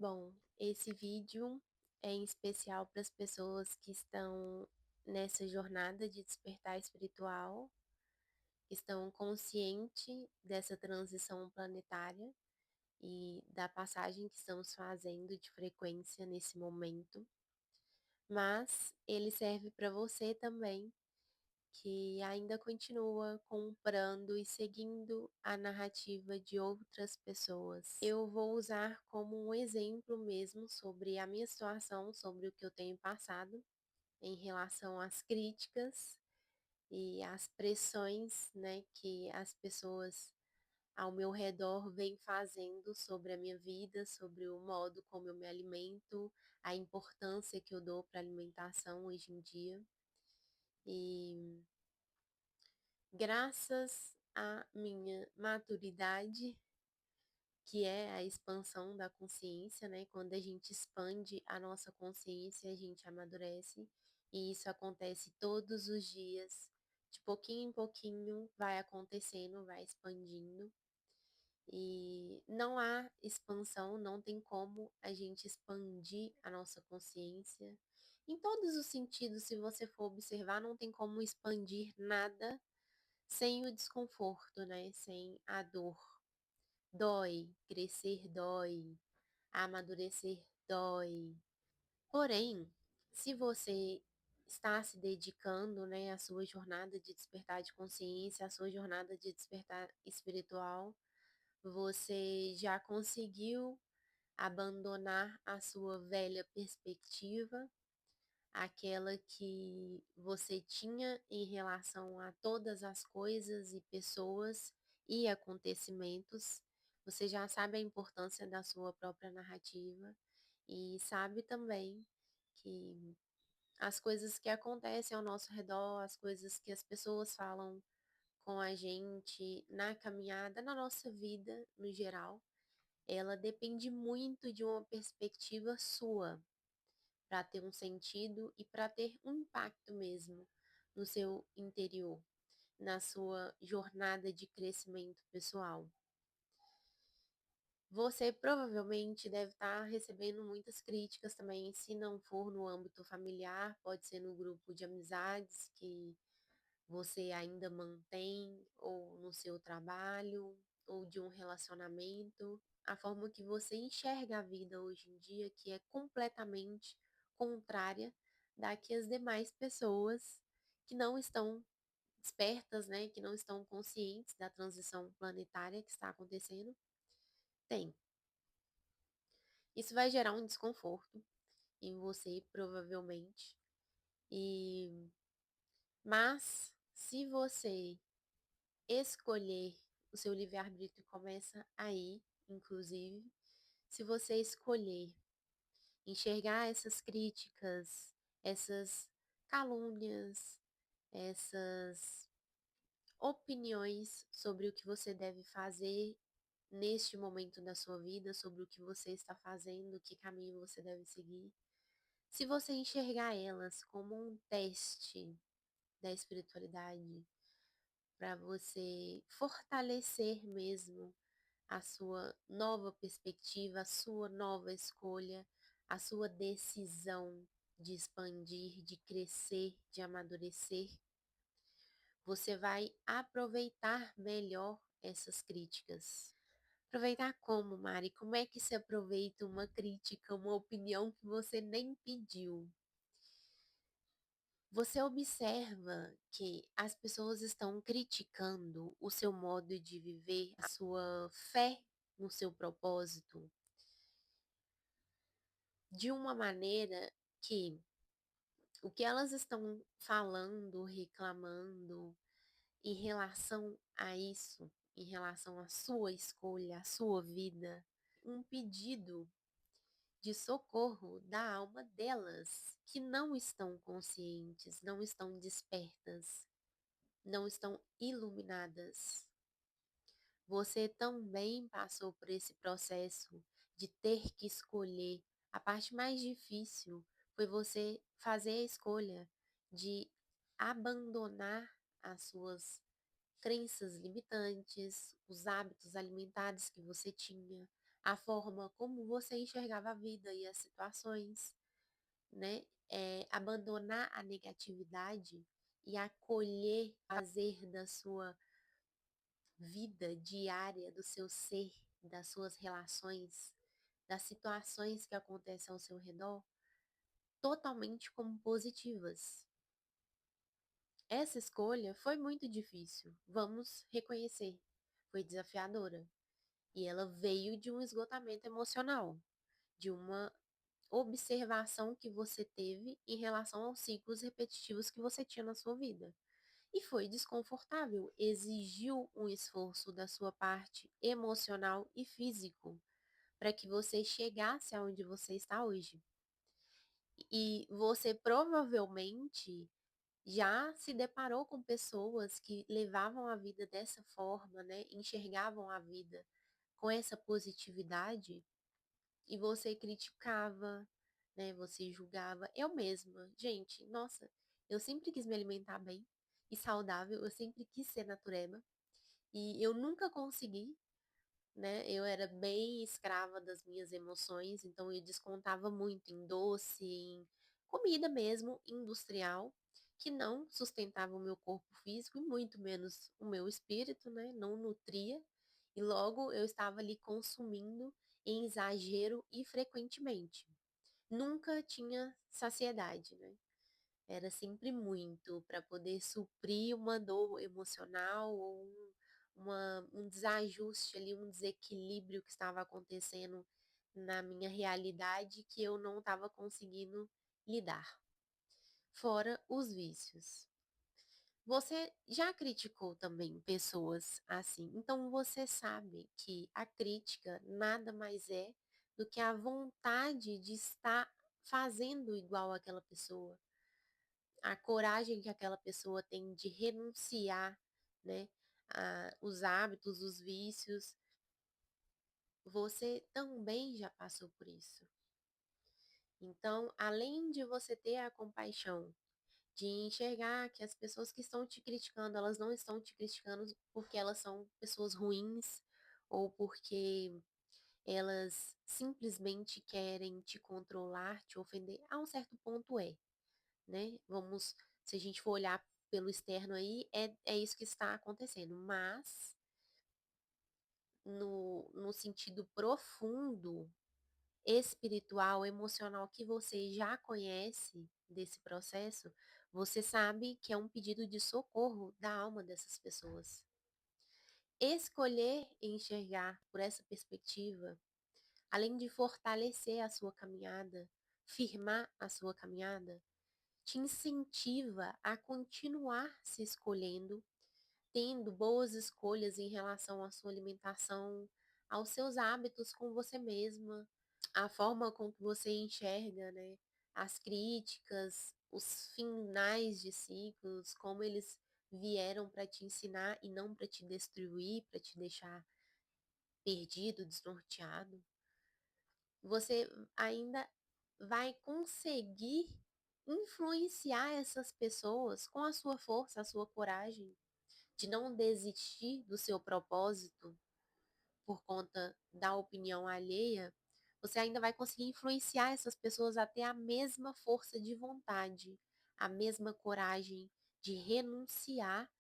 Bom, esse vídeo é em especial para as pessoas que estão nessa jornada de despertar espiritual, que estão conscientes dessa transição planetária e da passagem que estamos fazendo de frequência nesse momento. Mas ele serve para você também, que ainda continua comprando e seguindo a narrativa de outras pessoas. Eu vou usar como um exemplo mesmo sobre a minha situação, sobre o que eu tenho passado em relação às críticas e às pressões, né, que as pessoas ao meu redor vêm fazendo sobre a minha vida, sobre o modo como eu me alimento, a importância que eu dou para a alimentação hoje em dia. E graças à minha maturidade, que é a expansão da consciência, né? Quando a gente expande a nossa consciência, a gente amadurece, e isso acontece todos os dias, de pouquinho em pouquinho, vai acontecendo, vai expandindo. E não há expansão, não tem como a gente expandir a nossa consciência. Em todos os sentidos, se você for observar, não tem como expandir nada sem o desconforto, né? Sem a dor. Dói, crescer dói, amadurecer dói. Porém, se você está se dedicando, né, à sua jornada de despertar de consciência, à sua jornada de despertar espiritual, você já conseguiu abandonar a sua velha perspectiva, aquela que você tinha em relação a todas as coisas e pessoas e acontecimentos. Você já sabe a importância da sua própria narrativa e sabe também que as coisas que acontecem ao nosso redor, as coisas que as pessoas falam com a gente na caminhada, na nossa vida no geral, ela depende muito de uma perspectiva sua para ter um sentido e para ter um impacto mesmo no seu interior, na sua jornada de crescimento pessoal. Você provavelmente deve estar recebendo muitas críticas também, se não for no âmbito familiar, pode ser no grupo de amizades que você ainda mantém, ou no seu trabalho, ou de um relacionamento, a forma que você enxerga a vida hoje em dia, que é completamente contrária da que as demais pessoas que não estão despertas, né, que não estão conscientes da transição planetária que está acontecendo, têm. Isso vai gerar um desconforto em você, provavelmente. E mas se você escolher, o seu livre-arbítrio começa aí, inclusive, se você escolher enxergar essas críticas, essas calúnias, essas opiniões sobre o que você deve fazer neste momento da sua vida, sobre o que você está fazendo, que caminho você deve seguir. Se você enxergar elas como um teste da espiritualidade, para você fortalecer mesmo a sua nova perspectiva, a sua nova escolha, a sua decisão de expandir, de crescer, de amadurecer, você vai aproveitar melhor essas críticas. Aproveitar como, Mari? Como é que se aproveita uma crítica, uma opinião que você nem pediu? Você observa que as pessoas estão criticando o seu modo de viver, a sua fé no seu propósito, de uma maneira que o que elas estão falando, reclamando em relação a isso, em relação à sua escolha, à sua vida, um pedido de socorro da alma delas, que não estão conscientes, não estão despertas, não estão iluminadas. Você também passou por esse processo de ter que escolher. A parte mais difícil foi você fazer a escolha de abandonar as suas crenças limitantes, os hábitos alimentares que você tinha, a forma como você enxergava a vida e as situações, né? Abandonar a negatividade e acolher, fazer da sua vida diária, do seu ser, das suas relações, das situações que acontecem ao seu redor, totalmente como positivas. Essa escolha foi muito difícil, vamos reconhecer, foi desafiadora. E ela veio de um esgotamento emocional, de uma observação que você teve em relação aos ciclos repetitivos que você tinha na sua vida. E foi desconfortável, exigiu um esforço da sua parte emocional e físico para que você chegasse aonde você está hoje. E você provavelmente já se deparou com pessoas que levavam a vida dessa forma, né? Enxergavam a vida com essa positividade e você criticava, né? Você julgava. Eu mesma, gente, nossa, eu sempre quis me alimentar bem e saudável, eu sempre quis ser natureba e eu nunca consegui, né? Eu era bem escrava das minhas emoções, então eu descontava muito em doce, em comida mesmo industrial, que não sustentava o meu corpo físico e muito menos o meu espírito, né? Não nutria. E logo eu estava ali consumindo em exagero e frequentemente. Nunca tinha saciedade, né? Era sempre muito para poder suprir uma dor emocional ou um desajuste ali, um desequilíbrio que estava acontecendo na minha realidade que eu não estava conseguindo lidar. Fora os vícios. Você já criticou também pessoas assim, então você sabe que a crítica nada mais é do que a vontade de estar fazendo igual aquela pessoa, a coragem que aquela pessoa tem de renunciar, né, os hábitos, os vícios. Você também já passou por isso. Então, além de você ter a compaixão, de enxergar que as pessoas que estão te criticando, elas não estão te criticando porque elas são pessoas ruins ou porque elas simplesmente querem te controlar, te ofender. A um certo ponto né? Se a gente for olhar pelo externo aí, é isso que está acontecendo. Mas, no sentido profundo, espiritual, emocional que você já conhece desse processo, você sabe que é um pedido de socorro da alma dessas pessoas. Escolher enxergar por essa perspectiva, além de fortalecer a sua caminhada, firmar a sua caminhada, te incentiva a continuar se escolhendo, tendo boas escolhas em relação à sua alimentação, aos seus hábitos com você mesma, a forma com que você enxerga, né, as críticas, os finais de ciclos, como eles vieram para te ensinar e não para te destruir, para te deixar perdido, desnorteado, você ainda vai conseguir influenciar essas pessoas com a sua força, a sua coragem de não desistir do seu propósito por conta da opinião alheia, você ainda vai conseguir influenciar essas pessoas a ter a mesma força de vontade, a mesma coragem de renunciar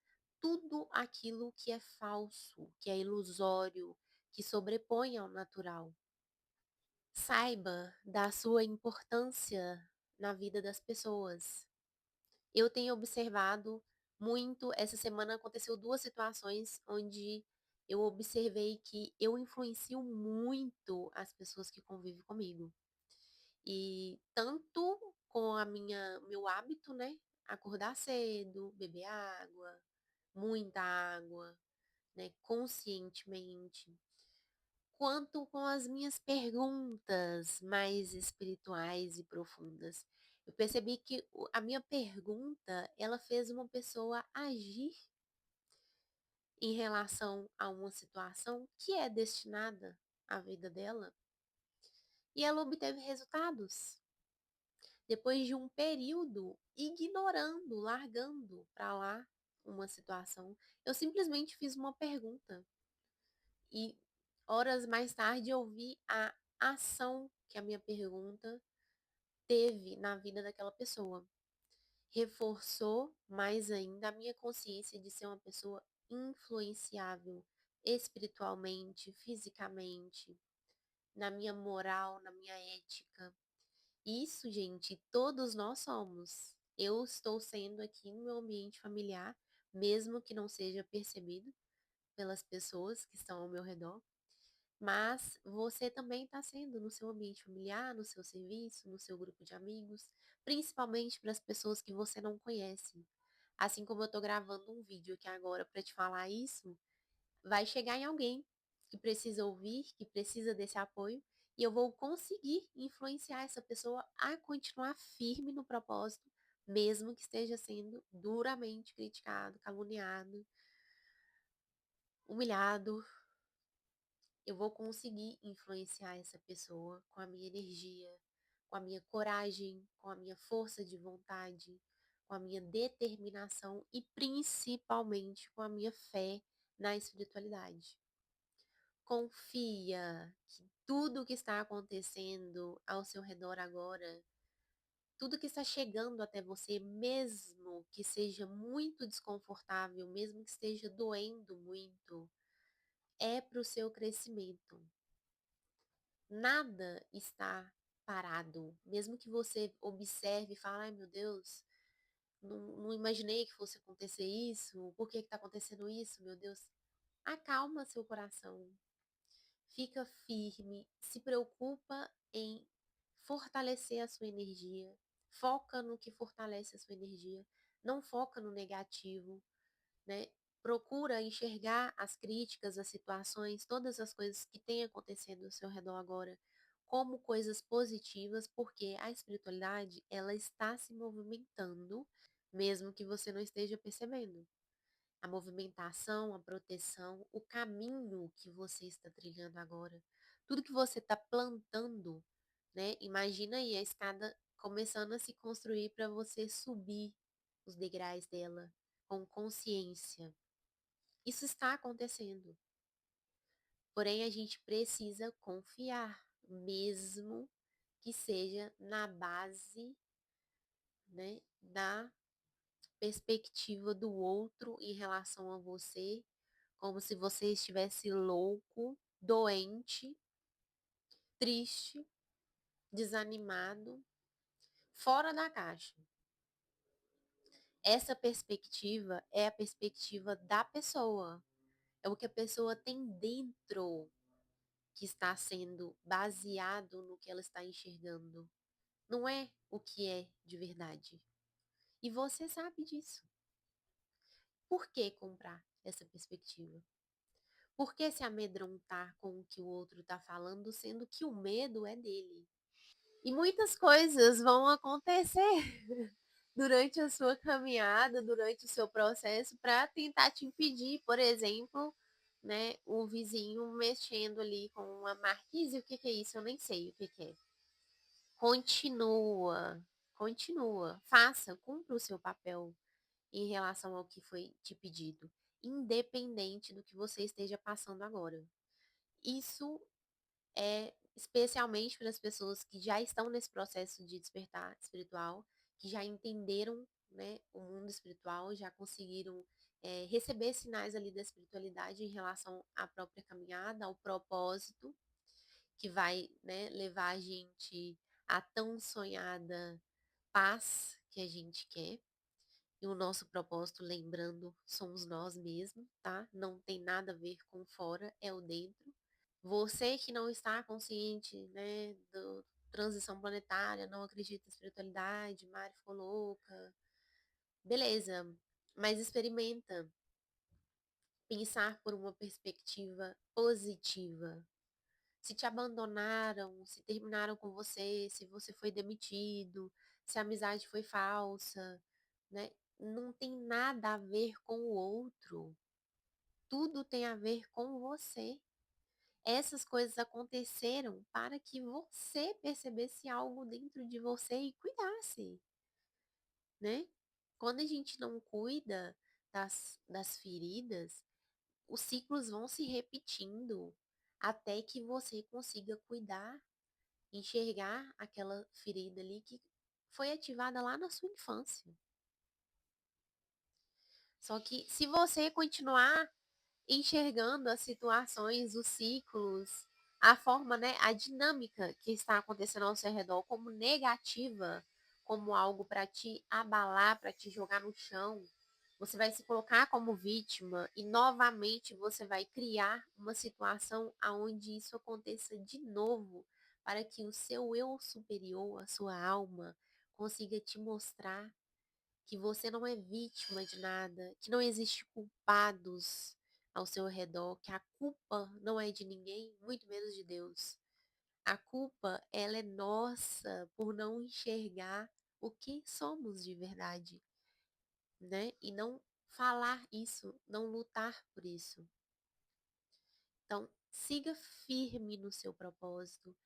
tudo aquilo que é falso, que é ilusório, que sobrepõe ao natural. Saiba da sua importância na vida das pessoas. Eu tenho observado muito, essa semana aconteceu duas situações onde eu observei que eu influencio muito as pessoas que convivem comigo. E tanto com meu hábito, né? Acordar cedo, beber água, muita água, né? Conscientemente, quanto com as minhas perguntas mais espirituais e profundas. Eu percebi que a minha pergunta, ela fez uma pessoa agir em relação a uma situação que é destinada à vida dela, e ela obteve resultados. Depois de um período ignorando, largando para lá uma situação, eu simplesmente fiz uma pergunta e Horas mais tarde eu vi a ação que a minha pergunta teve na vida daquela pessoa. Reforçou mais ainda a minha consciência de ser uma pessoa influenciável espiritualmente, fisicamente, na minha moral, na minha ética. Isso, gente, todos nós somos. Eu estou sendo aqui no meu ambiente familiar, mesmo que não seja percebido pelas pessoas que estão ao meu redor, mas você também está sendo no seu ambiente familiar, no seu serviço, no seu grupo de amigos, principalmente para as pessoas que você não conhece. Assim como eu estou gravando um vídeo aqui agora para te falar isso, vai chegar em alguém que precisa ouvir, que precisa desse apoio, e eu vou conseguir influenciar essa pessoa a continuar firme no propósito, mesmo que esteja sendo duramente criticado, caluniado, humilhado. Eu vou conseguir influenciar essa pessoa com a minha energia, com a minha coragem, com a minha força de vontade, com a minha determinação e principalmente com a minha fé na espiritualidade. Confia que tudo que está acontecendo ao seu redor agora, tudo que está chegando até você, mesmo que seja muito desconfortável, mesmo que esteja doendo muito, é para o seu crescimento. Nada está parado. Mesmo que você observe e fale, ai meu Deus, não imaginei que fosse acontecer isso, por que está acontecendo isso, meu Deus? Acalma seu coração, fica firme, se preocupa em fortalecer a sua energia, foca no que fortalece a sua energia, não foca no negativo, né? Procura enxergar as críticas, as situações, todas as coisas que têm acontecendo ao seu redor agora como coisas positivas, porque a espiritualidade, ela está se movimentando, mesmo que você não esteja percebendo. A movimentação, a proteção, o caminho que você está trilhando agora, tudo que você está plantando, né? Imagina aí a escada começando a se construir para você subir os degraus dela com consciência. Isso está acontecendo. Porém, a gente precisa confiar, mesmo que seja na base, né, da perspectiva do outro em relação a você, como se você estivesse louco, doente, triste, desanimado, fora da caixa. Essa perspectiva é a perspectiva da pessoa, é o que a pessoa tem dentro que está sendo baseado no que ela está enxergando. Não é o que é de verdade. E você sabe disso. Por que comprar essa perspectiva? Por que se amedrontar com o que o outro está falando, sendo que o medo é dele? E muitas coisas vão acontecer durante a sua caminhada, durante o seu processo, para tentar te impedir, por exemplo, né, o vizinho mexendo ali com uma marquise. O que que é isso? Eu nem sei o que que é. Continua, continua, faça, cumpra o seu papel em relação ao que foi te pedido, independente do que você esteja passando agora. Isso é especialmente para as pessoas que já estão nesse processo de despertar espiritual, que já entenderam, né, o mundo espiritual, já conseguiram receber sinais ali da espiritualidade em relação à própria caminhada, ao propósito que vai, né, levar a gente à tão sonhada paz que a gente quer. E o nosso propósito, lembrando, somos nós mesmos, tá? Não tem nada a ver com fora, é o dentro. Você que não está consciente, né, do transição planetária, não acredita em espiritualidade, Mari ficou louca. Beleza, mas experimenta pensar por uma perspectiva positiva. Se te abandonaram, se terminaram com você, se você foi demitido, se a amizade foi falsa, né? Não tem nada a ver com o outro. Tudo tem a ver com você. Essas coisas aconteceram para que você percebesse algo dentro de você e cuidasse, né? Quando a gente não cuida das feridas, os ciclos vão se repetindo. até que você consiga cuidar, enxergar aquela ferida ali que foi ativada lá na sua infância. Só que se você continuar enxergando as situações, os ciclos, a forma, né, a dinâmica que está acontecendo ao seu redor como negativa, como algo para te abalar, para te jogar no chão, você vai se colocar como vítima e novamente você vai criar uma situação aonde isso aconteça de novo, para que o seu eu superior, a sua alma, consiga te mostrar que você não é vítima de nada, que não existe culpados ao seu redor, que a culpa não é de ninguém, muito menos de Deus. A culpa, ela é nossa por não enxergar o que somos de verdade, né? E não falar isso, não lutar por isso. Então, siga firme no seu propósito.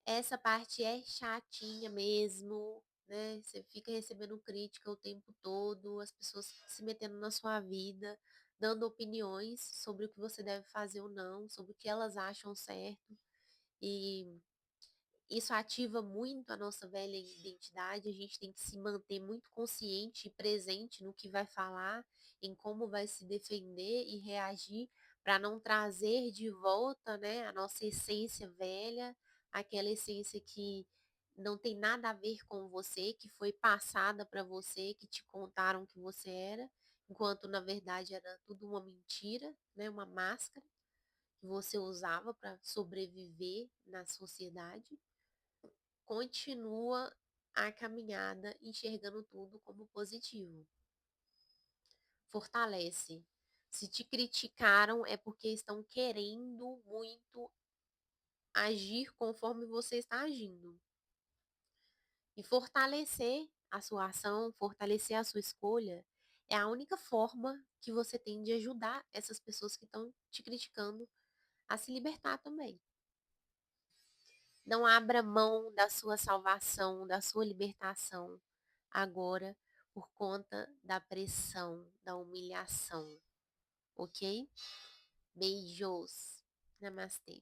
Essa parte é chatinha mesmo, né? Você fica recebendo crítica o tempo todo, as pessoas se metendo na sua vida, dando opiniões sobre o que você deve fazer ou não, sobre o que elas acham certo. E isso ativa muito a nossa velha identidade, a gente tem que se manter muito consciente e presente no que vai falar, em como vai se defender e reagir, para não trazer de volta, né, a nossa essência velha, aquela essência que não tem nada a ver com você, que foi passada para você, que te contaram que você era, enquanto na verdade era tudo uma mentira, né, uma máscara que você usava para sobreviver na sociedade. Continua a caminhada enxergando tudo como positivo. Fortalece. Se te criticaram é porque estão querendo muito agir conforme você está agindo. E fortalecer a sua ação, fortalecer a sua escolha, é a única forma que você tem de ajudar essas pessoas que estão te criticando a se libertar também. Não abra mão da sua salvação, da sua libertação agora por conta da pressão, da humilhação, ok? Beijos. Namastê.